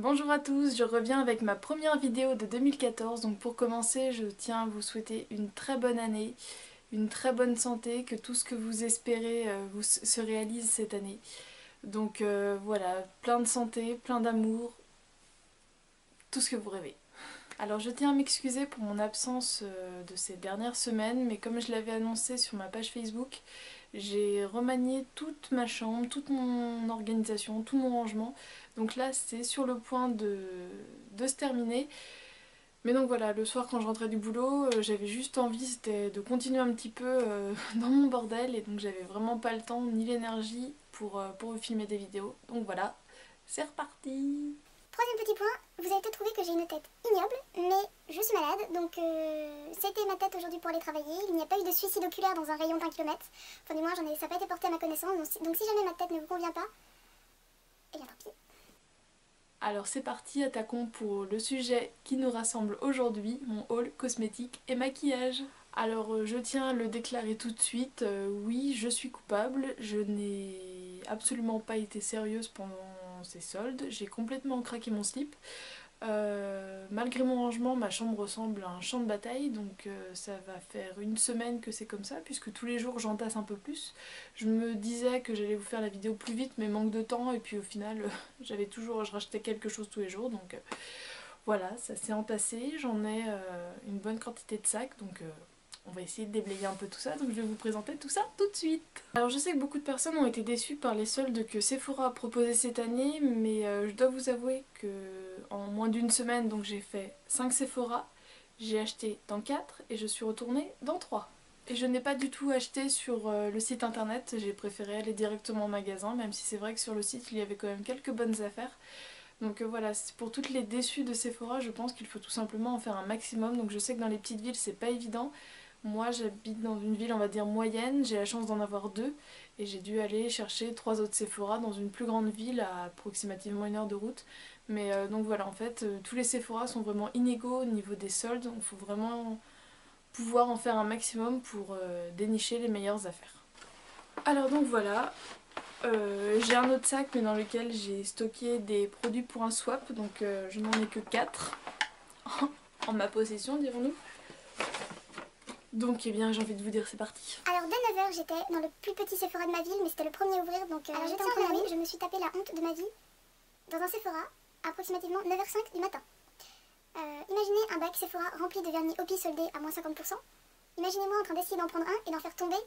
Bonjour à tous, je reviens avec ma première vidéo de 2014. Donc pour commencer, je tiens à vous souhaiter une très bonne année, une très bonne santé, que tout ce que vous espérez se réalise cette année. Donc voilà, plein de santé, plein d'amour, tout ce que vous rêvez. Alors je tiens à m'excuser pour mon absence de ces dernières semaines, mais comme je l'avais annoncé sur ma page Facebook, j'ai remanié toute ma chambre, toute mon organisation, tout mon rangement. Donc là c'est sur le point de se terminer. Mais donc voilà, le soir quand je rentrais du boulot, j'avais juste envie c'était de continuer un petit peu dans mon bordel, et donc j'avais vraiment pas le temps ni l'énergie pour vous filmer des vidéos. Donc voilà, c'est reparti. Troisième petit point, vous allez peut-être trouver que j'ai une tête ignoble, mais je suis malade, donc c'était ma tête aujourd'hui pour aller travailler. Il n'y a pas eu de suicide oculaire dans un rayon d'1 kilomètre. Enfin du moins, ça n'a pas été porté à ma connaissance, donc si jamais ma tête ne vous convient pas, eh bien tant pis. Alors c'est parti, attaquons pour le sujet qui nous rassemble aujourd'hui, mon haul cosmétique et maquillage. Alors je tiens à le déclarer tout de suite, oui je suis coupable, je n'ai absolument pas été sérieuse pendant ces soldes, j'ai complètement craqué mon slip. Malgré mon rangement, ma chambre ressemble à un champ de bataille, donc ça va faire une semaine que c'est comme ça, puisque tous les jours j'entasse un peu plus. Je me disais que j'allais vous faire la vidéo plus vite, mais manque de temps, et puis au final, je rachetais quelque chose tous les jours, donc voilà, ça s'est entassé. J'en ai une bonne quantité de sacs, donc on va essayer de déblayer un peu tout ça, donc je vais vous présenter tout ça tout de suite. Alors je sais que beaucoup de personnes ont été déçues par les soldes que Sephora a proposé cette année, mais je dois vous avouer que en moins d'une semaine, donc j'ai fait 5 Sephora, j'ai acheté dans 4 et je suis retournée dans 3. Et je n'ai pas du tout acheté sur le site internet, j'ai préféré aller directement au magasin, même si c'est vrai que sur le site il y avait quand même quelques bonnes affaires. Donc voilà, pour toutes les déçues de Sephora, je pense qu'il faut tout simplement en faire un maximum. Donc je sais que dans les petites villes c'est pas évident. Moi j'habite dans une ville on va dire moyenne, j'ai la chance d'en avoir deux, et j'ai dû aller chercher 3 autres Sephora dans une plus grande ville à approximativement 1 heure de route. Mais donc voilà, en fait tous les Sephora sont vraiment inégaux au niveau des soldes, donc il faut vraiment pouvoir en faire un maximum pour dénicher les meilleures affaires. Alors donc voilà, j'ai un autre sac mais dans lequel j'ai stocké des produits pour un swap, donc je n'en ai que 4 en ma possession, dirons-nous. Donc eh bien j'ai envie de vous dire c'est parti. Alors dès 9h, j'étais dans le plus petit Sephora de ma ville, mais c'était le premier à ouvrir, donc alors j'étais en première ligne, je me suis tapé la honte de ma vie dans un Sephora à approximativement 9h05 du matin. Imaginez un bac Sephora rempli de vernis Hopi soldé à moins 50%. Imaginez-moi en train d'essayer d'en prendre un et d'en faire tomber,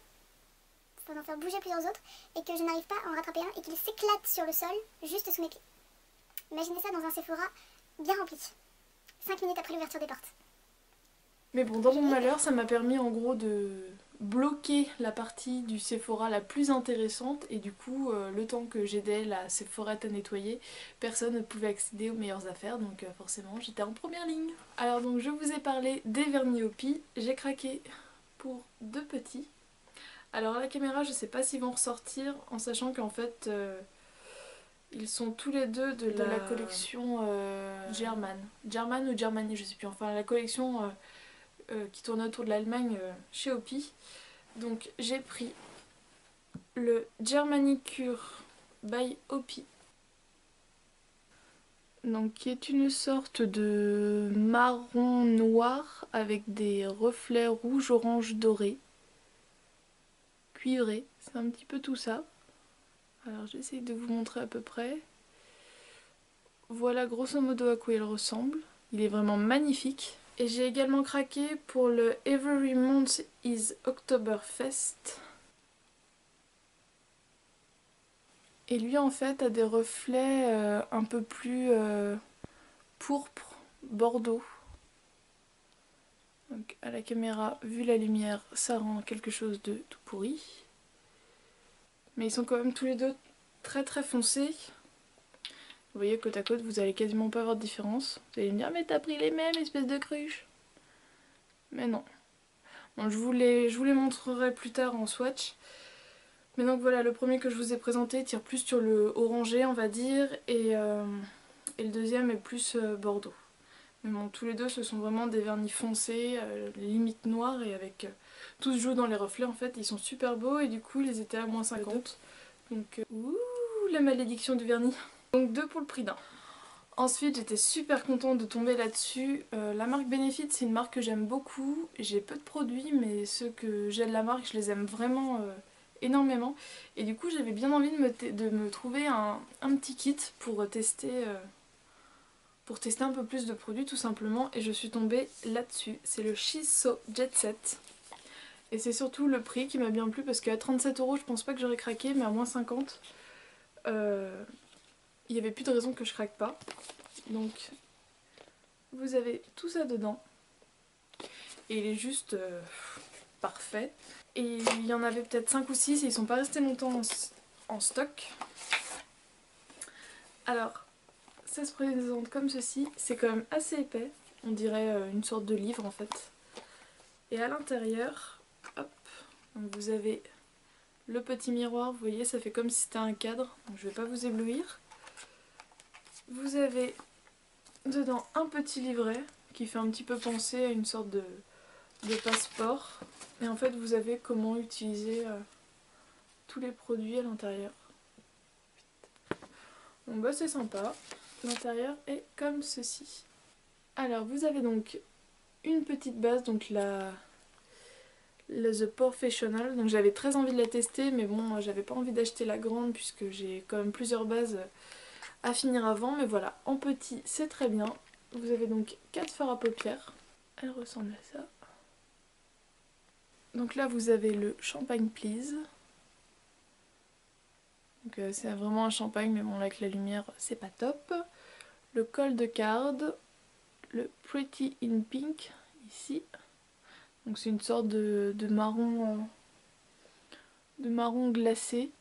enfin d'en faire bouger plusieurs autres, et que je n'arrive pas à en rattraper un et qu'il s'éclate sur le sol juste sous mes pieds. Imaginez ça dans un Sephora bien rempli, 5 minutes après l'ouverture des portes. Mais bon, dans mon malheur, ça m'a permis en gros de bloquer la partie du Sephora la plus intéressante, et du coup, le temps que j'aidais la Sephorette à nettoyer, personne ne pouvait accéder aux meilleures affaires, donc forcément j'étais en première ligne. Alors donc je vous ai parlé des vernis Hopi, j'ai craqué pour 2 petits. Alors à la caméra je sais pas s'ils vont ressortir, en sachant qu'en fait ils sont tous les deux de la collection German. German ou Germany, je sais plus, enfin la collection qui tourne autour de l'Allemagne chez Hopi. Donc j'ai pris le Germany Cure by Hopi, donc qui est une sorte de marron noir avec des reflets rouge, orange, doré, cuivré, c'est un petit peu tout ça. Alors j'essaie de vous montrer à peu près. Voilà grosso modo à quoi il ressemble. Il est vraiment magnifique. Et j'ai également craqué pour le Every Month is Oktoberfest. Et lui en fait a des reflets un peu plus pourpre, bordeaux. Donc à la caméra, vu la lumière, ça rend quelque chose de tout pourri. Mais ils sont quand même tous les deux très très foncés. Vous voyez, côte à côte, vous allez quasiment pas avoir de différence. Vous allez me dire, mais t'as pris les mêmes, espèce de cruche. Mais non. Bon, je vous les montrerai plus tard en swatch. Mais donc voilà, le premier que je vous ai présenté tire plus sur le orangé, on va dire, et le deuxième est plus bordeaux. Mais bon, tous les deux, ce sont vraiment des vernis foncés, limite noirs, et avec tout se joue dans les reflets, en fait. Ils sont super beaux, et du coup, ils étaient à moins 50. Donc, ouh, la malédiction du vernis. Donc 2 pour le prix d'un. Ensuite j'étais super contente de tomber là-dessus. La marque Benefit c'est une marque que j'aime beaucoup. J'ai peu de produits mais ceux que j'ai de la marque je les aime vraiment énormément. Et du coup j'avais bien envie de me trouver un petit kit pour tester un peu plus de produits tout simplement. Et je suis tombée là-dessus. C'est le Shiso Jet Set. Et c'est surtout le prix qui m'a bien plu parce qu'à 37 € je pense pas que j'aurais craqué, mais à moins 50 il n'y avait plus de raison que je craque pas. Donc vous avez tout ça dedans. Et il est juste parfait. Et il y en avait peut-être 5 ou 6 et ils sont pas restés longtemps en stock. Alors ça se présente comme ceci. C'est quand même assez épais. On dirait une sorte de livre en fait. Et à l'intérieur, hop, donc vous avez le petit miroir. Vous voyez, ça fait comme si c'était un cadre. Donc je vais pas vous éblouir. Vous avez dedans un petit livret qui fait un petit peu penser à une sorte de passeport. Et en fait vous avez comment utiliser tous les produits à l'intérieur. Bon bah c'est sympa. L'intérieur est comme ceci. Alors vous avez donc une petite base, donc la The Professional. Donc j'avais très envie de la tester mais bon j'avais pas envie d'acheter la grande puisque j'ai quand même plusieurs bases à finir avant. Mais voilà, en petit c'est très bien. Vous avez donc 4 fards à paupières. Elle ressemble à ça. Donc là vous avez le Champagne Please. Donc c'est vraiment un champagne mais bon là avec la lumière c'est pas top. Le Cold Card, le Pretty in Pink ici. Donc c'est une sorte de marron glacé.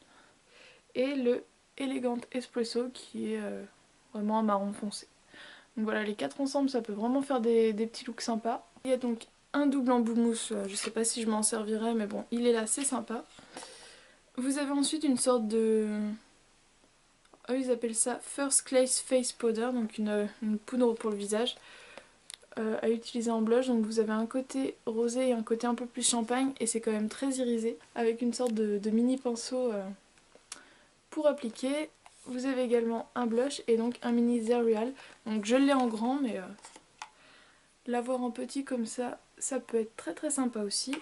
Et le Elegant Espresso qui est vraiment un marron foncé. Donc voilà, les 4 ensemble ça peut vraiment faire des petits looks sympas. Il y a donc un double embout mousse, je sais pas si je m'en servirai mais bon il est là, c'est sympa. Vous avez ensuite une sorte de... eux ils appellent ça First Class Face Powder, donc une poudre pour le visage à utiliser en blush. Donc vous avez un côté rosé et un côté un peu plus champagne et c'est quand même très irisé avec une sorte de mini pinceau pour appliquer. Vous avez également un blush et donc un mini Zerial. Donc je l'ai en grand mais l'avoir en petit comme ça peut être très très sympa aussi.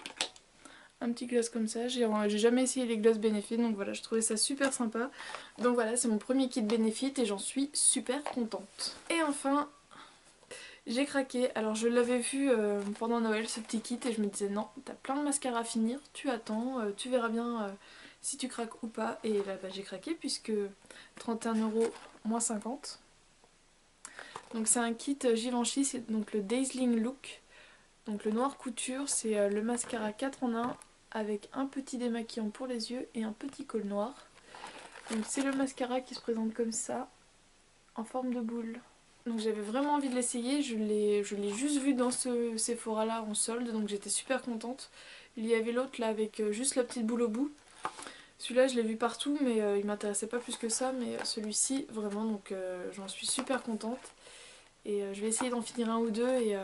Un petit gloss comme ça, j'ai jamais essayé les gloss Benefit donc voilà, je trouvais ça super sympa. Donc voilà, c'est mon premier kit Benefit et j'en suis super contente. Et enfin, j'ai craqué. Alors je l'avais vu pendant Noël ce petit kit et je me disais non, t'as plein de mascaras à finir, tu attends, tu verras bien si tu craques ou pas. Et là bah, j'ai craqué puisque 31 € moins 50. Donc c'est un kit Givenchy, c'est donc le Dazzling Look. Donc le noir couture, c'est le mascara 4 en 1 avec un petit démaquillant pour les yeux et un petit col noir. Donc c'est le mascara qui se présente comme ça, en forme de boule. Donc j'avais vraiment envie de l'essayer, je l'ai juste vu dans ce Sephora là en solde, donc j'étais super contente. Il y avait l'autre là avec juste la petite boule au bout. Celui-là je l'ai vu partout mais il m'intéressait pas plus que ça, mais celui-ci vraiment, donc j'en suis super contente. Et je vais essayer d'en finir un ou deux et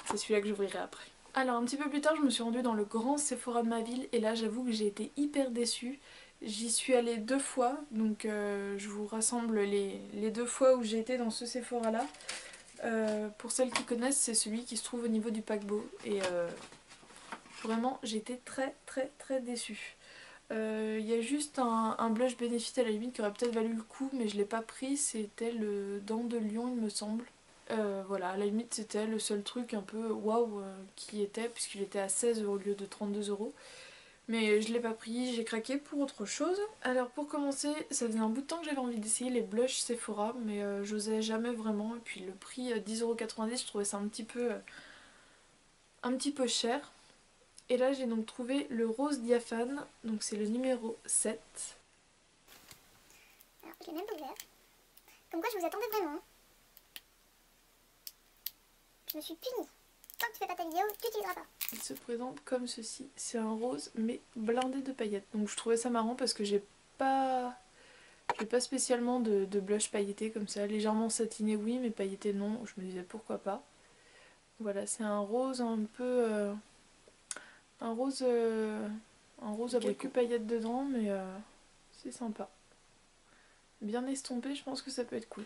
c'est celui-là que j'ouvrirai après. Alors un petit peu plus tard je me suis rendue dans le grand Sephora de ma ville et là j'avoue que j'ai été hyper déçue. J'y suis allée 2 fois, donc je vous rassemble les 2 fois où j'ai été dans ce Sephora là. Pour celles qui connaissent, c'est celui qui se trouve au niveau du paquebot et vraiment j'ai été très très très déçue. Il y a juste un blush Benefit à la limite qui aurait peut-être valu le coup mais je l'ai pas pris, c'était le Dent de Lion il me semble. Voilà, à la limite c'était le seul truc un peu waouh qui était, puisqu'il était à 16 € au lieu de 32 €. Mais je l'ai pas pris, j'ai craqué pour autre chose. Alors pour commencer, ça faisait un bout de temps que j'avais envie d'essayer les blushs Sephora, mais j'osais jamais vraiment. Et puis le prix 10,90 €, je trouvais ça un petit peu cher. Et là j'ai donc trouvé le rose diaphane, donc c'est le numéro 7. Alors je l'ai même pas ouvert. Comme quoi je vous attendais vraiment. Je me suis punie. Tant que tu fais pas ta vidéo, tu n'utiliseras pas. Il se présente comme ceci, c'est un rose mais blindé de paillettes. Donc je trouvais ça marrant parce que j'ai pas spécialement de blush pailleté comme ça, légèrement satiné oui mais pailleté non, je me disais pourquoi pas. Voilà, c'est un rose un peu... un rose avec quelques paillettes dedans mais c'est sympa. Bien estompé, je pense que ça peut être cool.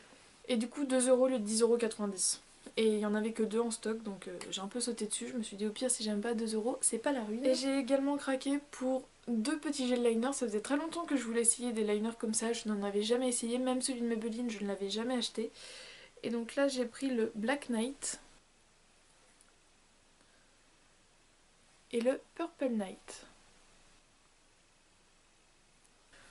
Et du coup 2 € au lieu de 10,90 €. Et il y en avait que 2 en stock, donc j'ai un peu sauté dessus. Je me suis dit au pire si j'aime pas 2 € c'est pas la ruine. Et j'ai également craqué pour 2 petits gels liner. Ça faisait très longtemps que je voulais essayer des liners comme ça, je n'en avais jamais essayé. Même celui de Maybelline je ne l'avais jamais acheté. Et donc là j'ai pris le Black Knight et le Purple Night.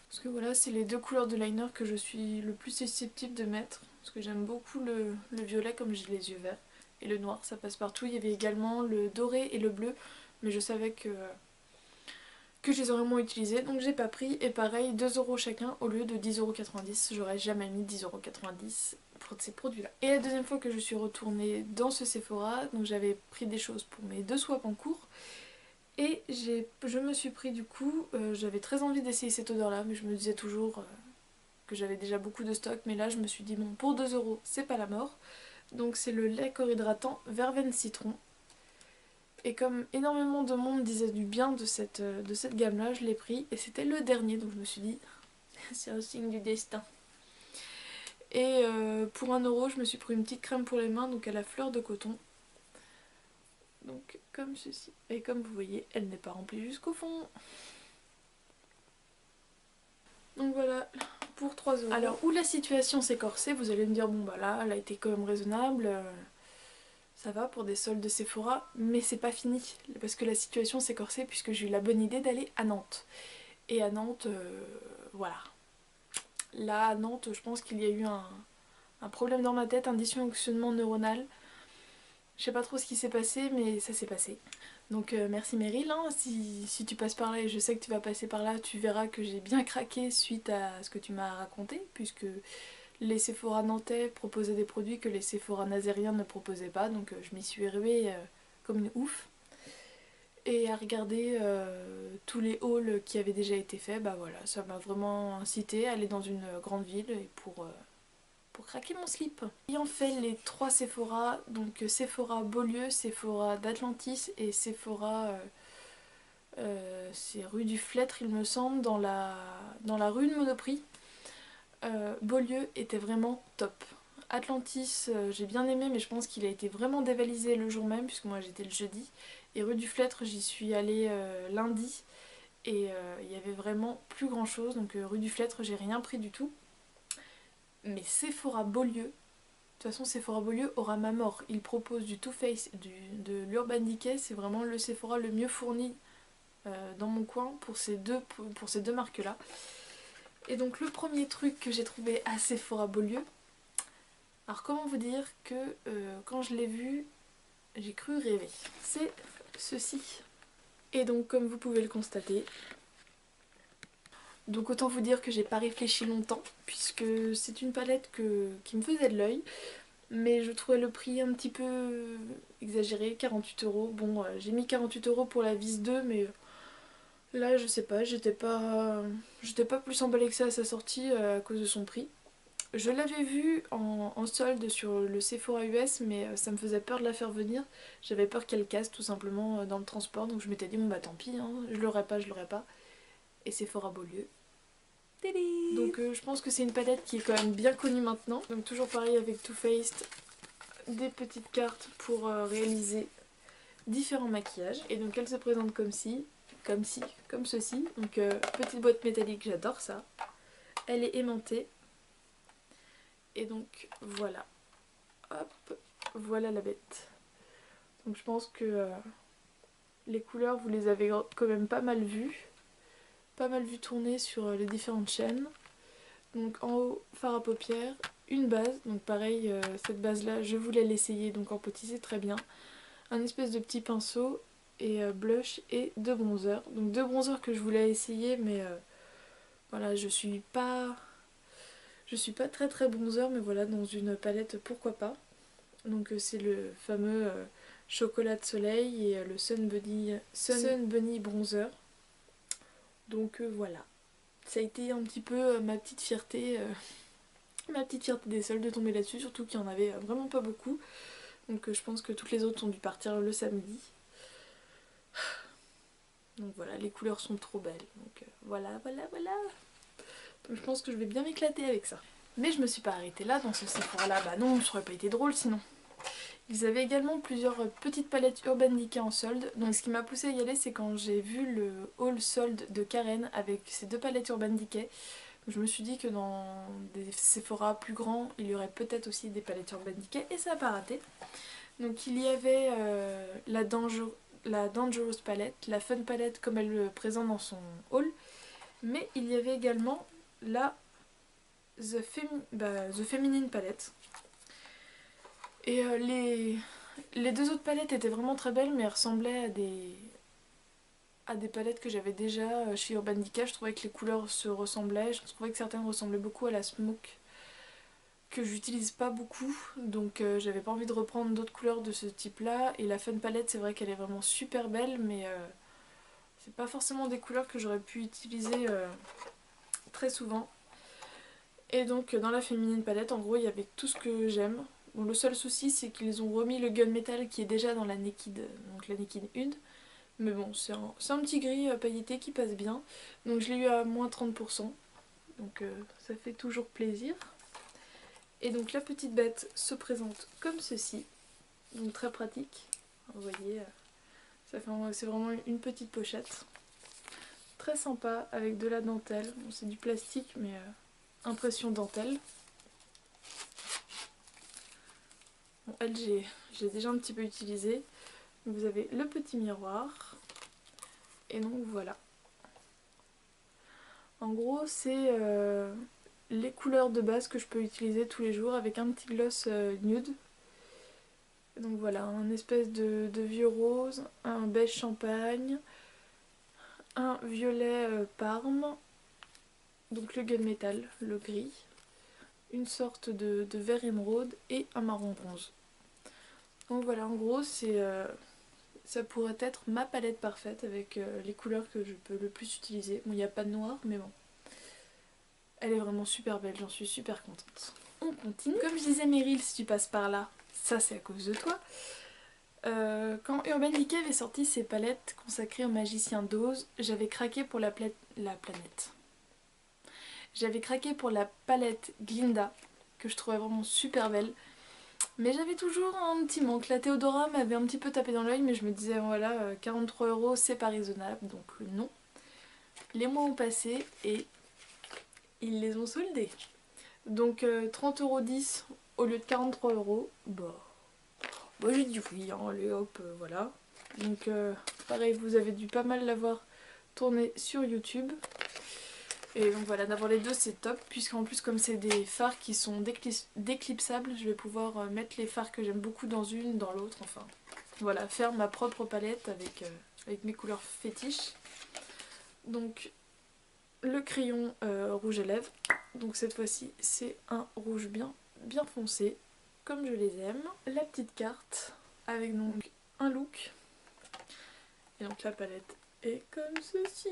Parce que voilà, c'est les deux couleurs de liner que je suis le plus susceptible de mettre. Parce que j'aime beaucoup le violet comme j'ai les yeux verts. Et le noir, ça passe partout. Il y avait également le doré et le bleu. Mais je savais que je les aurais moins utilisés. Donc j'ai pas pris. Et pareil, 2 € chacun au lieu de 10,90 €. J'aurais jamais mis 10,90 € pour ces produits-là. Et la deuxième fois que je suis retournée dans ce Sephora, donc j'avais pris des choses pour mes 2 swaps en cours. Et je me suis pris du coup, j'avais très envie d'essayer cette odeur là, mais je me disais toujours que j'avais déjà beaucoup de stock. Mais là je me suis dit bon, pour 2 € c'est pas la mort. Donc c'est le lait corps hydratant verveine citron. Et comme énormément de monde disait du bien de cette gamme là, je l'ai pris. Et c'était le dernier, donc je me suis dit c'est un signe du destin. Et pour 1 € je me suis pris une petite crème pour les mains, donc à la fleur de coton. Donc comme ceci. Et comme vous voyez, elle n'est pas remplie jusqu'au fond. Donc voilà, pour 3 €. Alors où la situation s'est corsée, vous allez me dire bon bah là, elle a été quand même raisonnable. Ça va pour des soldes de Sephora, mais c'est pas fini. Parce que la situation s'est corsée puisque j'ai eu la bonne idée d'aller à Nantes. Et à Nantes, voilà. Là à Nantes, je pense qu'il y a eu un problème dans ma tête, un dysfonctionnement neuronal. Je sais pas trop ce qui s'est passé, mais ça s'est passé. Donc merci Meryl, hein. Si tu passes par là, et je sais que tu vas passer par là, tu verras que j'ai bien craqué suite à ce que tu m'as raconté, puisque les Sephora nantais proposaient des produits que les Sephora nazériens ne proposaient pas, donc je m'y suis ruée comme une ouf. Et à regarder tous les hauls qui avaient déjà été faits, bah voilà, ça m'a vraiment incité à aller dans une grande ville et pour craquer mon slip. Ayant fait les 3 Sephora, donc Sephora Beaulieu, Sephora d'Atlantis et Sephora, c'est rue du Flêtre il me semble, dans la rue de Monoprix. Beaulieu était vraiment top. Atlantis j'ai bien aimé, mais je pense qu'il a été vraiment dévalisé le jour même puisque moi j'étais le jeudi. Et rue du Flêtre j'y suis allée lundi et il y avait vraiment plus grand chose, donc rue du Flêtre j'ai rien pris du tout. Mais Sephora Beaulieu, de toute façon Sephora Beaulieu aura ma mort. Il propose du Too Faced, de l'Urban Decay, c'est vraiment le Sephora le mieux fourni dans mon coin pour ces deux marques là. Et donc le premier truc que j'ai trouvé à Sephora Beaulieu, alors comment vous dire que quand je l'ai vu, j'ai cru rêver. C'est ceci. Et donc comme vous pouvez le constater, donc autant vous dire que j'ai pas réfléchi longtemps, puisque c'est une palette qui me faisait de l'œil, mais je trouvais le prix un petit peu exagéré, 48 €. Bon, j'ai mis 48 € pour la Vis 2, mais là je sais pas, j'étais pas plus emballée que ça à sa sortie à cause de son prix. Je l'avais vue en solde sur le Sephora US, mais ça me faisait peur de la faire venir. J'avais peur qu'elle casse tout simplement dans le transport, donc je m'étais dit bon bah tant pis, hein, je l'aurais pas, je l'aurais pas. Et Sephora Beaulieu. Donc je pense que c'est une palette qui est quand même bien connue maintenant. Donc toujours pareil avec Too Faced, des petites cartes pour réaliser différents maquillages. Et donc elle se présente comme ceci. Donc petite boîte métallique, j'adore ça. Elle est aimantée. Et donc voilà. Hop, voilà la bête. Donc je pense que les couleurs vous les avez quand même pas mal vues. Pas mal vu tourner sur les différentes chaînes. Donc en haut, fard à paupières, une base, donc pareil, cette base là je voulais l'essayer, donc en petit c'est très bien. Un espèce de petit pinceau et blush et 2 bronzers. Donc 2 bronzers que je voulais essayer, mais voilà, je suis pas très très bronzer, mais voilà, dans une palette pourquoi pas. Donc c'est le fameux chocolat de soleil et le Sun Bunny bronzer. Donc voilà. Ça a été un petit peu ma petite fierté des soldes de tomber là-dessus, surtout qu'il n'y en avait vraiment pas beaucoup. Donc je pense que toutes les autres ont dû partir le samedi. Donc voilà, les couleurs sont trop belles. Donc voilà. Donc je pense que je vais bien m'éclater avec ça. Mais je me suis pas arrêtée là dans ce Sephora là, bah non, ça aurait pas été drôle sinon. Ils avaient également plusieurs petites palettes Urban Decay en solde. Donc ce qui m'a poussée à y aller, c'est quand j'ai vu le haul solde de Karen avec ces deux palettes Urban Decay. Je me suis dit que dans des Sephora plus grands, il y aurait peut-être aussi des palettes Urban Decay et ça n'a pas raté. Donc il y avait la Dangerous palette, la Fun palette comme elle le présente dans son haul. Mais il y avait également la The Feminine palette. Et les deux autres palettes étaient vraiment très belles, mais elles ressemblaient à des palettes que j'avais déjà chez Urban Decay. Je trouvais que les couleurs se ressemblaient. Je trouvais que certaines ressemblaient beaucoup à la Smoke, que j'utilise pas beaucoup. Donc j'avais pas envie de reprendre d'autres couleurs de ce type là. Et la Fun palette, c'est vrai qu'elle est vraiment super belle, mais c'est pas forcément des couleurs que j'aurais pu utiliser très souvent. Et donc dans la Féminine palette, en gros, il y avait tout ce que j'aime. Bon, le seul souci, c'est qu'ils ont remis le Gunmetal qui est déjà dans la Naked, donc la Naked 1. Mais bon, c'est un petit gris pailleté qui passe bien. Donc je l'ai eu à moins 30%. Donc ça fait toujours plaisir. Et donc la petite bête se présente comme ceci. Donc très pratique. Vous voyez, c'est vraiment une petite pochette. Très sympa avec de la dentelle. Bon, c'est du plastique mais impression dentelle. Bon, elle, j'ai déjà un petit peu utilisé. Vous avez le petit miroir. Et donc voilà. En gros, c'est les couleurs de base que je peux utiliser tous les jours avec un petit gloss nude. Donc voilà, un espèce de vieux rose, un beige champagne, un violet parme, donc le gunmetal, le gris, une sorte de vert émeraude et un marron bronze. Donc voilà, en gros, ça pourrait être ma palette parfaite avec les couleurs que je peux le plus utiliser. Bon, il n'y a pas de noir, mais bon. Elle est vraiment super belle, j'en suis super contente. On continue. Comme je disais Meryl, si tu passes par là, ça c'est à cause de toi. Quand Urban Decay avait sorti ses palettes consacrées au magicien d'Oz, j'avais craqué pour la planète. J'avais craqué pour la palette Glinda, que je trouvais vraiment super belle. Mais j'avais toujours un petit manque. La Théodora m'avait un petit peu tapé dans l'œil, mais je me disais voilà, 43 € c'est pas raisonnable, donc non. Les mois ont passé et ils les ont soldés. Donc 30,10 € au lieu de 43 €, bah j'ai dit oui, hein, allez hop, voilà. Donc pareil, vous avez dû pas mal l'avoir tourné sur YouTube. Et donc voilà, d'avoir les deux c'est top, puisqu'en plus comme c'est des fards qui sont déclipsables, je vais pouvoir mettre les fards que j'aime beaucoup dans une, dans l'autre, enfin. Voilà, faire ma propre palette avec mes couleurs fétiches. Donc le crayon rouge à lèvres, donc cette fois-ci c'est un rouge bien foncé, comme je les aime. La petite carte avec donc un look. Et donc la palette est comme ceci.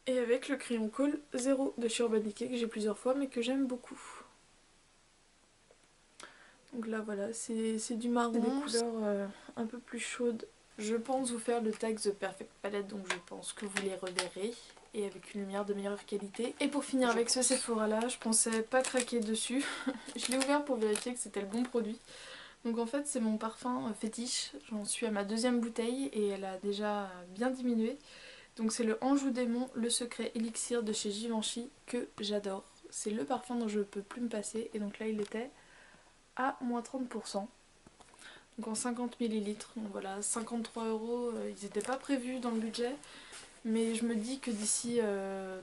Et avec le crayon Col 0 de chez Urban Decay que j'ai plusieurs fois mais que j'aime beaucoup. Donc là voilà, c'est du marron, des couleurs un peu plus chaudes. Je pense vous faire le tag The Perfect Palette, donc je pense que vous les reverrez. Et avec une lumière de meilleure qualité. Et pour finir avec ce Sephora là, je pensais pas craquer dessus. Je l'ai ouvert pour vérifier que c'était le bon produit. Donc en fait c'est mon parfum fétiche, j'en suis à ma deuxième bouteille et elle a déjà bien diminué. Donc c'est le Anjou Démon, le secret élixir de chez Givenchy que j'adore. C'est le parfum dont je peux plus me passer et donc là il était à moins 30%. Donc en 50 ml, donc voilà 53 €, ils n'étaient pas prévus dans le budget. Mais je me dis que d'ici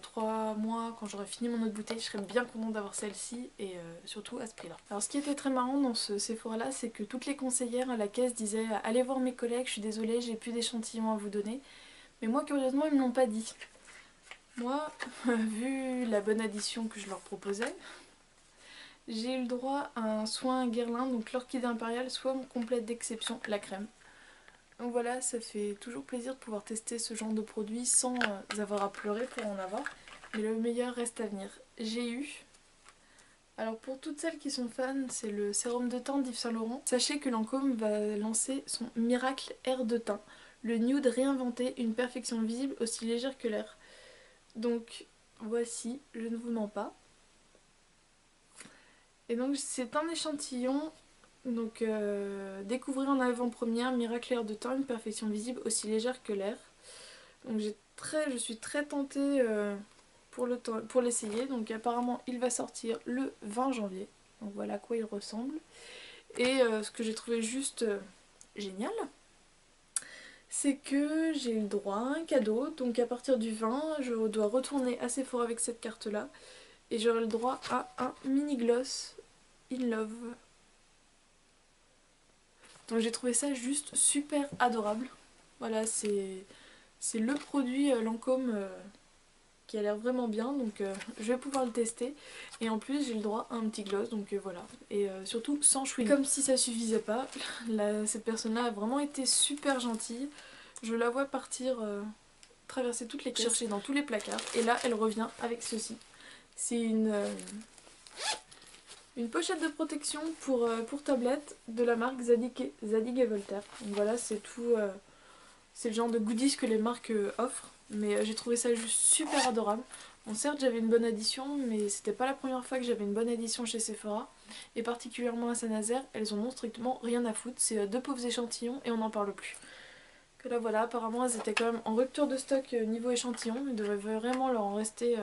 3 mois, quand j'aurai fini mon autre bouteille, je serai bien contente d'avoir celle-ci et surtout à ce prix-là. Alors ce qui était très marrant dans ce Sephora-là, c'est que toutes les conseillères à la caisse disaient « Allez voir mes collègues, je suis désolée, j'ai plus d'échantillons à vous donner ». Mais moi, curieusement, ils me l'ont pas dit. Moi, vu la bonne addition que je leur proposais, j'ai eu le droit à un soin Guerlain, donc l'orchidée impériale, soin complète d'exception, la crème. Donc voilà, ça fait toujours plaisir de pouvoir tester ce genre de produit sans avoir à pleurer pour en avoir. Mais le meilleur reste à venir. J'ai eu... Alors pour toutes celles qui sont fans, c'est le sérum de teint d'Yves Saint Laurent. Sachez que Lancôme va lancer son Miracle Air de teint. Le nude réinventé, une perfection visible aussi légère que l'air. Donc Voici, je ne vous mens pas. Et donc c'est un échantillon. Donc découvrir en avant-première Miracle Air de temps, une perfection visible aussi légère que l'air. Donc je suis très tentée pour l'essayer. Donc apparemment il va sortir le 20 janvier. Donc voilà à quoi il ressemble. Et ce que j'ai trouvé juste génial, c'est que j'ai eu le droit à un cadeau. Donc à partir du 20, je dois retourner à Sephora avec cette carte là. Et j'aurai le droit à un mini gloss In Love. Donc j'ai trouvé ça juste super adorable. Voilà, c'est le produit Lancôme qui a l'air vraiment bien, donc je vais pouvoir le tester. Et en plus j'ai le droit à un petit gloss, donc voilà. Et surtout sans chouiner. Comme si ça suffisait pas, cette personne-là a vraiment été super gentille. Je la vois partir traverser toutes les caisses, chercher dans tous les placards. Et là elle revient avec ceci. C'est une pochette de protection pour tablette de la marque Zadig et Voltaire. Donc voilà, c'est tout. C'est le genre de goodies que les marques offrent. Mais j'ai trouvé ça juste super adorable. Bon, certes, j'avais une bonne addition, mais c'était pas la première fois que j'avais une bonne addition chez Sephora. Et particulièrement à Saint-Nazaire, elles en ont strictement rien à foutre. C'est deux pauvres échantillons et on n'en parle plus. Que là, voilà, apparemment, elles étaient quand même en rupture de stock niveau échantillon. Il devrait vraiment leur en rester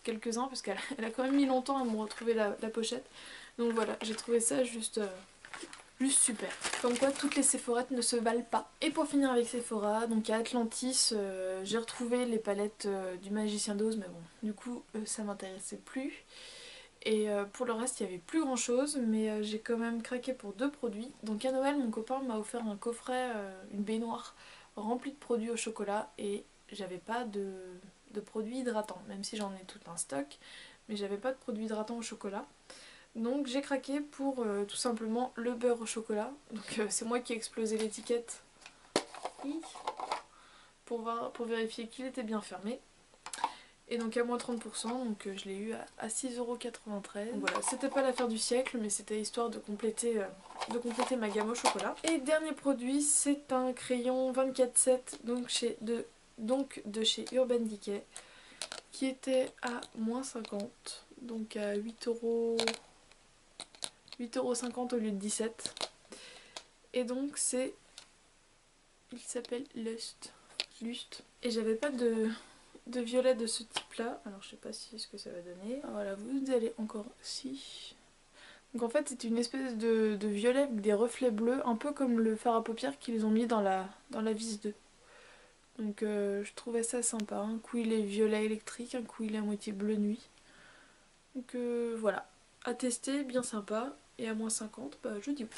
quelques-uns parce qu'elle a quand même mis longtemps à me retrouver la pochette. Donc voilà, j'ai trouvé ça juste super. Comme quoi toutes les Sephorettes ne se valent pas. Et pour finir avec Sephora, donc à Atlantis, j'ai retrouvé les palettes du Magicien d'Oz, mais bon, du coup ça m'intéressait plus. Et pour le reste il n'y avait plus grand chose, mais j'ai quand même craqué pour deux produits. Donc à Noël mon copain m'a offert un coffret, une baignoire remplie de produits au chocolat, et j'avais pas de produits hydratants, même si j'en ai tout un stock, mais j'avais pas de produits hydratants au chocolat. Donc j'ai craqué pour tout simplement le beurre au chocolat. Donc c'est moi qui ai explosé l'étiquette pour vérifier qu'il était bien fermé. Et donc à moins 30%, donc je l'ai eu à 6,93 €. Voilà, c'était pas l'affaire du siècle, mais c'était histoire de compléter ma gamme au chocolat. Et dernier produit, c'est un crayon 24/7, donc de chez Urban Decay, qui était à moins 50, donc à 8,50 € au lieu de 17. Et donc il s'appelle Lust. Et j'avais pas de violet de ce type là. Alors je sais pas ce que ça va donner. Ah, voilà, vous allez encore si. Donc en fait c'est une espèce de violet avec des reflets bleus, un peu comme le fard à paupières qu'ils ont mis dans la vis 2. Donc je trouvais ça sympa. Un coup il est violet électrique, un coup il est à moitié bleu nuit. Donc voilà, à tester, bien sympa. Et à moins 50, bah je dis oui.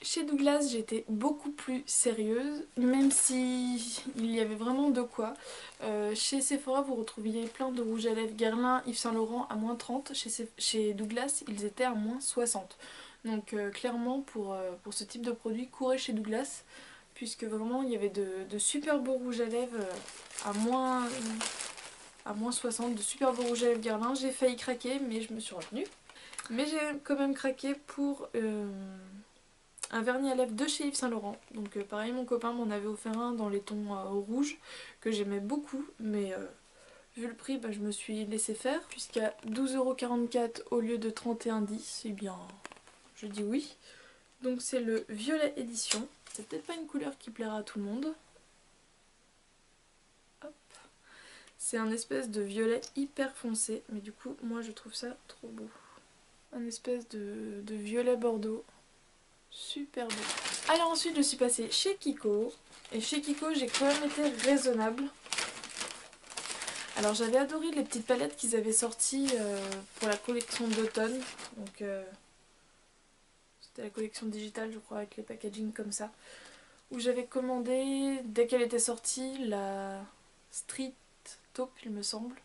Chez Douglas j'étais beaucoup plus sérieuse, même si il y avait vraiment de quoi. Chez Sephora vous retrouviez plein de rouges à lèvres Guerlain, Yves Saint Laurent à moins 30. Chez Douglas ils étaient à moins 60. Donc clairement pour ce type de produit, courez chez Douglas, puisque vraiment il y avait de super beaux rouges à lèvres à moins 60, de super beaux rouges à lèvres Guerlain. J'ai failli craquer mais je me suis retenue. Mais j'ai quand même craqué pour un vernis à lèvres de chez Yves Saint Laurent. Donc pareil, mon copain m'en avait offert un dans les tons rouges que j'aimais beaucoup, mais vu le prix, bah, je me suis laissé faire. Puisqu'à 12,44 € au lieu de 31,10 €, eh bien je dis oui. Donc c'est le violet édition. C'est peut-être pas une couleur qui plaira à tout le monde. Hop. C'est un espèce de violet hyper foncé, mais du coup moi je trouve ça trop beau. Un espèce de violet bordeaux. Super beau. Alors ensuite je suis passée chez Kiko. Et chez Kiko j'ai quand même été raisonnable. Alors j'avais adoré les petites palettes qu'ils avaient sorties pour la collection d'automne. Donc c'était la collection digitale je crois, avec les packaging comme ça. Où j'avais commandé, dès qu'elle était sortie, la Street Taupe il me semble.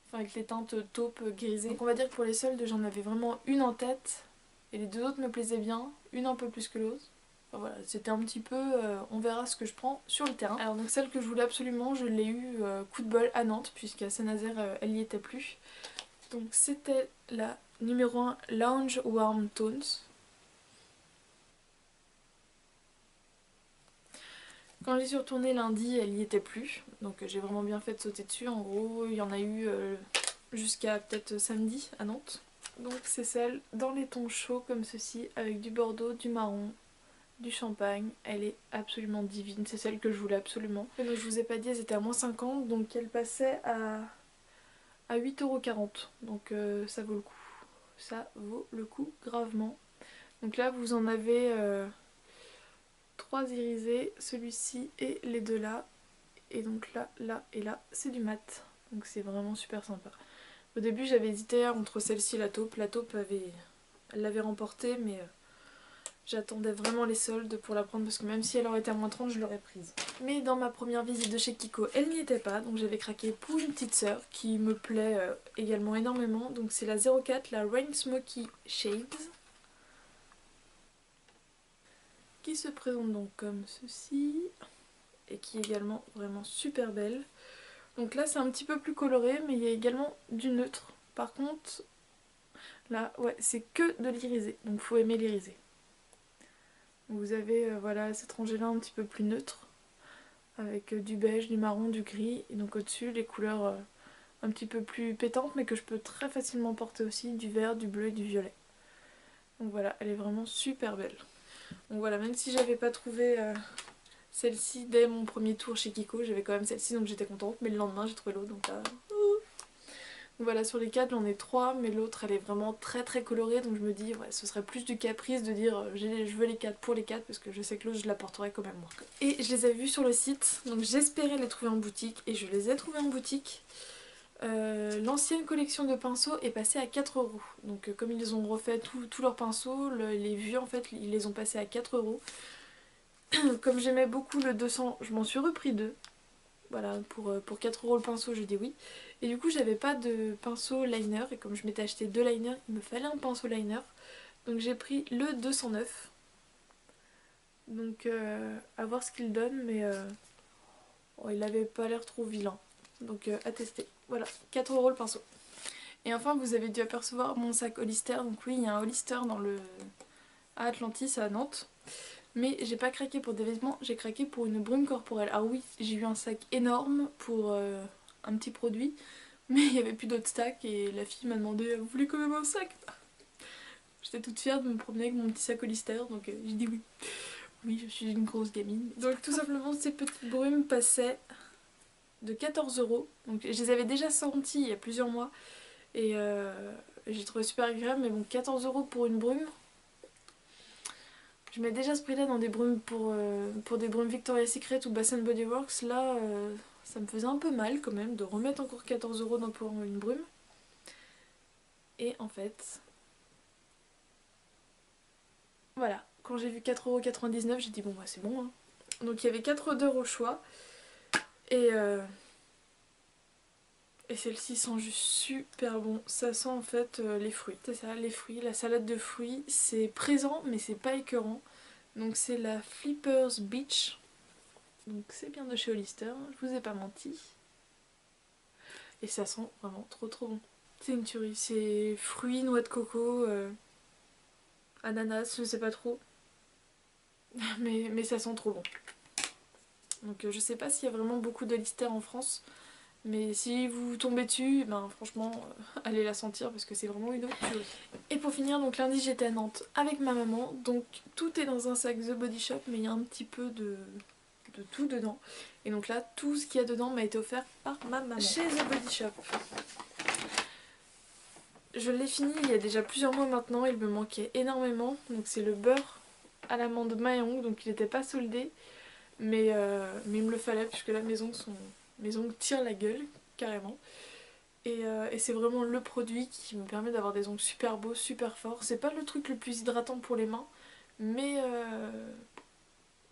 Enfin avec les teintes taupe grisées. Donc on va dire que pour les soldes j'en avais vraiment une en tête. Et les deux autres me plaisaient bien, une un peu plus que l'autre. Enfin, voilà, c'était un petit peu, on verra ce que je prends sur le terrain. Alors donc celle que je voulais absolument, je l'ai eu coup de bol à Nantes, puisqu'à Saint-Nazaire elle n'y était plus. Donc c'était la numéro 1 Lounge Warm Tones. Quand j'y suis retournée lundi, elle y était plus. Donc j'ai vraiment bien fait de sauter dessus. En gros, il y en a eu jusqu'à peut-être samedi à Nantes. Donc c'est celle dans les tons chauds comme ceci, avec du bordeaux, du marron, du champagne. Elle est absolument divine, c'est celle que je voulais absolument. Et donc je vous ai pas dit, elles étaient à -50, donc elle passait à 8,40 €. Donc ça vaut le coup. Ça vaut le coup gravement. Donc là vous en avez 3 irisés, celui-ci et les deux là. Et donc là, là et là, c'est du mat. Donc c'est vraiment super sympa. Au début j'avais hésité entre celle-ci et la taupe. La taupe elle l'avait remportée, mais j'attendais vraiment les soldes pour la prendre parce que même si elle aurait été à -30, je l'aurais prise. Mais dans ma première visite de chez Kiko, elle n'y était pas, donc j'avais craqué pour une petite sœur qui me plaît également énormément. Donc c'est la 04, la Rain Smoky Shades, qui se présente donc comme ceci et qui est également vraiment super belle. Donc là c'est un petit peu plus coloré, mais il y a également du neutre. Par contre, là ouais, c'est que de l'irisé, donc faut aimer l'irisé. Vous avez voilà cette rangée là un petit peu plus neutre, avec du beige, du marron, du gris, et donc au-dessus les couleurs un petit peu plus pétantes mais que je peux très facilement porter aussi, du vert, du bleu et du violet. Donc voilà, elle est vraiment super belle. Donc voilà, même si j'avais pas trouvé celle-ci dès mon premier tour chez Kiko, j'avais quand même celle-ci donc j'étais contente, mais le lendemain j'ai trouvé l'autre donc là... Donc voilà, sur les 4 j'en ai 3, mais l'autre elle est vraiment très colorée, donc je me dis ouais, ce serait plus du caprice de dire je veux les 4 pour les 4 parce que je sais que l'autre je la porterai quand même moi. Et je les avais vus sur le site, donc j'espérais les trouver en boutique et je les ai trouvés en boutique. L'ancienne collection de pinceaux est passée à 4 €. Donc comme ils ont refait tous leurs pinceaux, les vieux en fait ils les ont passés à 4 €. Comme j'aimais beaucoup le 200, je m'en suis repris 2. Voilà, pour 4 € le pinceau, je dis oui. Et du coup, j'avais pas de pinceau liner. Et comme je m'étais acheté 2 liners, il me fallait un pinceau liner. Donc j'ai pris le 209. Donc à voir ce qu'il donne, mais oh, il avait pas l'air trop vilain. Donc à tester. Voilà, 4 € le pinceau. Et enfin, vous avez dû apercevoir mon sac Hollister. Donc oui, il y a un Hollister à Atlantis, à Nantes. Mais j'ai pas craqué pour des vêtements, j'ai craqué pour une brume corporelle. Ah oui, j'ai eu un sac énorme pour un petit produit, mais il n'y avait plus d'autres stacks et la fille m'a demandé vous voulez quand même un sac? J'étais toute fière de me promener avec mon petit sac Hollister, donc j'ai dit oui. Oui, je suis une grosse gamine. Donc tout simplement, ces petites brumes passaient de 14 €. Donc je les avais déjà senties il y a plusieurs mois et j'ai trouvé super agréable, mais bon, 14 € pour une brume. Je mets déjà ce prix là dans des brumes pour des brumes Victoria's Secret ou Bath Body Works. Là ça me faisait un peu mal quand même de remettre encore 14 € pour une brume. Et en fait, voilà, quand j'ai vu 4,99 € j'ai dit bon bah c'est bon hein. Donc il y avait 4 odeurs au choix. Et celle-ci sent juste super bon. Ça sent en fait les fruits. C'est ça, les fruits, la salade de fruits. C'est présent mais c'est pas écœurant. Donc c'est la Flippers Beach. Donc c'est bien de chez Hollister, je vous ai pas menti. Et ça sent vraiment trop bon. C'est une tuerie, c'est fruits, noix de coco, ananas, je sais pas trop. Mais ça sent trop bon. Donc je sais pas s'il y a vraiment beaucoup d'Hollister en France. Mais si vous tombez dessus, ben franchement, allez la sentir parce que c'est vraiment une autre tuerie. Et pour finir, donc lundi j'étais à Nantes avec ma maman. Donc tout est dans un sac The Body Shop, mais il y a un petit peu de tout dedans. Et donc là, tout ce qu'il y a dedans m'a été offert par ma maman. Chez The Body Shop. Je l'ai fini il y a déjà plusieurs mois maintenant, il me manquait énormément. Donc c'est le beurre à l'amande Mayong, donc il n'était pas soldé. Mais il me le fallait puisque là mes ongles tirent la gueule, carrément. Et c'est vraiment le produit qui me permet d'avoir des ongles super beaux, super forts. C'est pas le truc le plus hydratant pour les mains, mais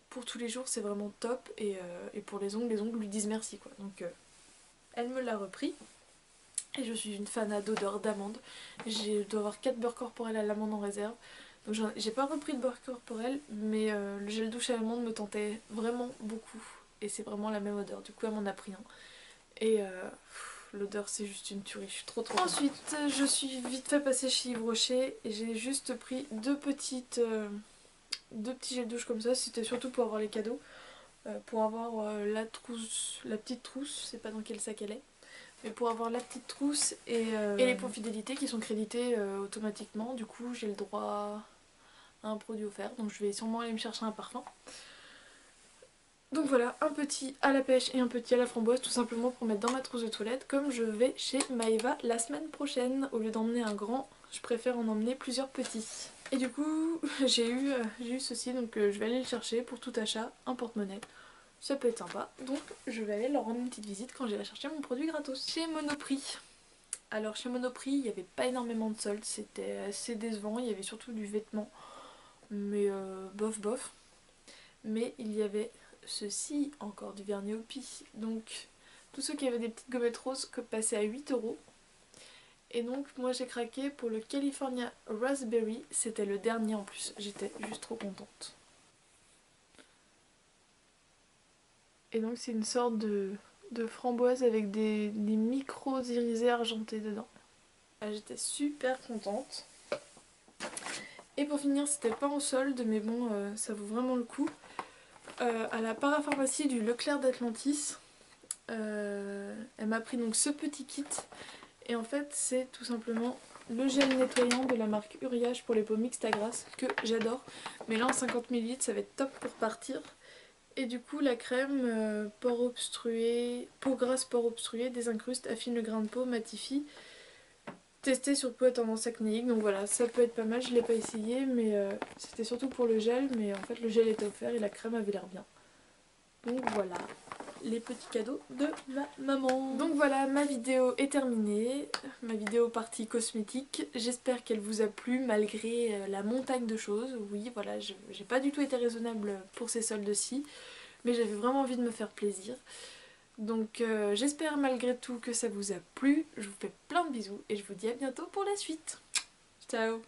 pour tous les jours c'est vraiment top. Et pour les ongles lui disent merci quoi. Donc elle me l'a repris. Et je suis une fan d'odeur d'amande. Je dois avoir 4 beurres corporels à l'amande en réserve. Donc j'ai pas repris de beurre corporel, mais le gel douche à l'amande me tentait vraiment beaucoup. Et c'est vraiment la même odeur, du coup elle m'en a pris un. Et l'odeur c'est juste une tuerie, je suis trop Ensuite je suis vite fait passer chez Yves Rocher et j'ai juste pris deux petits gels douche comme ça, c'était surtout pour avoir les cadeaux. pour avoir la trousse, la petite trousse, je sais pas dans quel sac elle est, mais pour avoir la petite trousse et les points fidélité qui sont crédités automatiquement. Du coup j'ai le droit à un produit offert, donc je vais sûrement aller me chercher un parfum. Donc voilà, un petit à la pêche et un petit à la framboise, tout simplement pour mettre dans ma trousse de toilette, comme je vais chez Maeva la semaine prochaine. Au lieu d'emmener un grand, je préfère en emmener plusieurs petits. Et du coup, j'ai eu ceci, donc je vais aller le chercher pour tout achat, un porte-monnaie. Ça peut être sympa, donc je vais aller leur rendre une petite visite quand j'irai chercher mon produit gratos. Chez Monoprix. Alors chez Monoprix, il n'y avait pas énormément de soldes, c'était assez décevant, il y avait surtout du vêtement, mais bof bof. Mais il y avait ceci, encore du vernis au pis. Donc tous ceux qui avaient des petites gommettes roses passaient à 8 €. Et donc moi j'ai craqué pour le California Raspberry, c'était le dernier en plus, j'étais juste trop contente. Et donc c'est une sorte de framboise avec des micros irisés argentés dedans. J'étais super contente. Et pour finir, c'était pas en solde, mais bon, ça vaut vraiment le coup. À la parapharmacie du Leclerc d'Atlantis, elle m'a pris donc ce petit kit. Et en fait, c'est tout simplement le gel nettoyant de la marque Uriage pour les peaux mixtes à grasse, que j'adore. Mais là, en 50 ml, ça va être top pour partir. Et du coup, la crème pores obstrués, peau grasse pores obstrués, désincruste, affine le grain de peau, matifie. Testé sur peau à tendance acnéique, donc voilà, ça peut être pas mal, je l'ai pas essayé, mais c'était surtout pour le gel, mais en fait le gel était offert et la crème avait l'air bien. Donc voilà, les petits cadeaux de ma maman. Donc voilà, ma vidéo est terminée, ma vidéo partie cosmétique. J'espère qu'elle vous a plu malgré la montagne de choses. Oui, voilà, j'ai pas du tout été raisonnable pour ces soldes-ci, mais j'avais vraiment envie de me faire plaisir. Donc j'espère malgré tout que ça vous a plu. Je vous fais plein de bisous et je vous dis à bientôt pour la suite. Ciao!